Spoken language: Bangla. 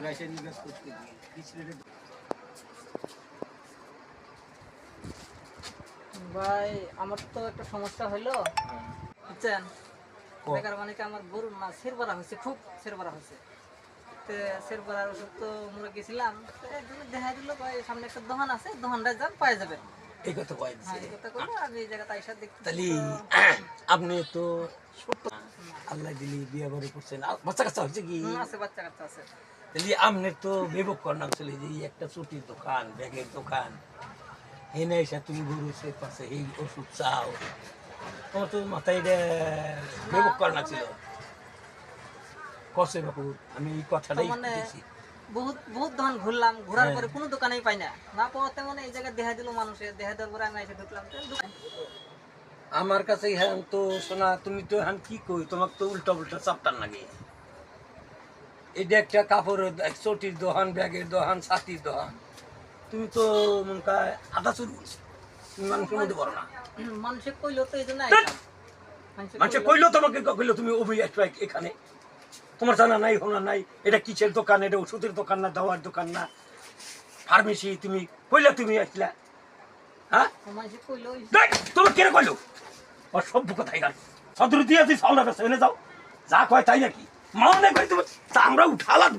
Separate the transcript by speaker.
Speaker 1: রাসায়নিক গাছ করতে গিয়ে বিচরেটে
Speaker 2: ভাই আমার তো একটা সমস্যা হইলো বুঝছেন বেকার মানে কি আমার গরুর না শেরবারা হয়েছে খুব শেরবারা হয়েছে তো শেরবারার ওষুধ তো আমরা গেছিলাম তো একজন দেখা দিল ভাই সামনে একটা দোকান আছে দোকানটা যান পাওয়া যাবেন
Speaker 1: এই কথা কয়
Speaker 2: হ্যাঁ এই কথা করলো আমি এই জায়গাতে আইসা দেখতে
Speaker 1: তাহলে আপনি তো আল্লাহ দিলি বিয়ে বাড়ি করছেন বাচ্চা কাচ্চা হয়েছে কি
Speaker 2: আছে বাচ্চা কাচ্চা আছে
Speaker 1: তাহলে আপনার তো বিভোগ করার ছিল যে এই একটা ছুটির দোকান ব্যাগের দোকান এনে এসে তুমি গরু সে পাশে এই ওষুধ চাও তোমার তো মাথায় এটা বিভোগ করার ছিল কষে বাবু আমি এই কথাটাই
Speaker 2: মানে
Speaker 1: দেখি
Speaker 2: বহুত বহুত দোকান ঘুরলাম ঘোরার পরে কোনো দোকানেই পাই না না পাওয়াতে মানে এই জায়গায় দেখা দিল মানুষে দেখা দেওয়ার পরে আমি এসে ঢুকলাম তো দোকান
Speaker 1: আমার কাছে হ্যাঁ তো শোনা তুমি তো হ্যাঁ কি কই তোমার তো উল্টা উল্টা চাপটার লাগে এটা একটা কাপড়ের চটির দোকান ব্যাগের দোকান ছাতির দোকান তুমি তো মনে হয় আধা চুরি তুমি মানুষের মধ্যে করো না
Speaker 2: মানুষে কইলো তো এই জন্য
Speaker 1: মানুষে কইলো তোমাকে কইলো তুমি অভিযাত্রা এখানে তোমার জানা নাই হোনা নাই এটা কিসের দোকান এটা ওষুধের দোকান না দাওয়ার দোকান না ফার্মেসি তুমি কইলা তুমি আসলা হ্যাঁ
Speaker 2: মানুষে কইলো
Speaker 1: দেখ তোমার কেন কইলো অসভ্য কথাই গান সদর দিয়ে তুই সাউন্ড এনে যাও যা কয় তাই নাকি মনে করি তুমি আমরা উঠালাম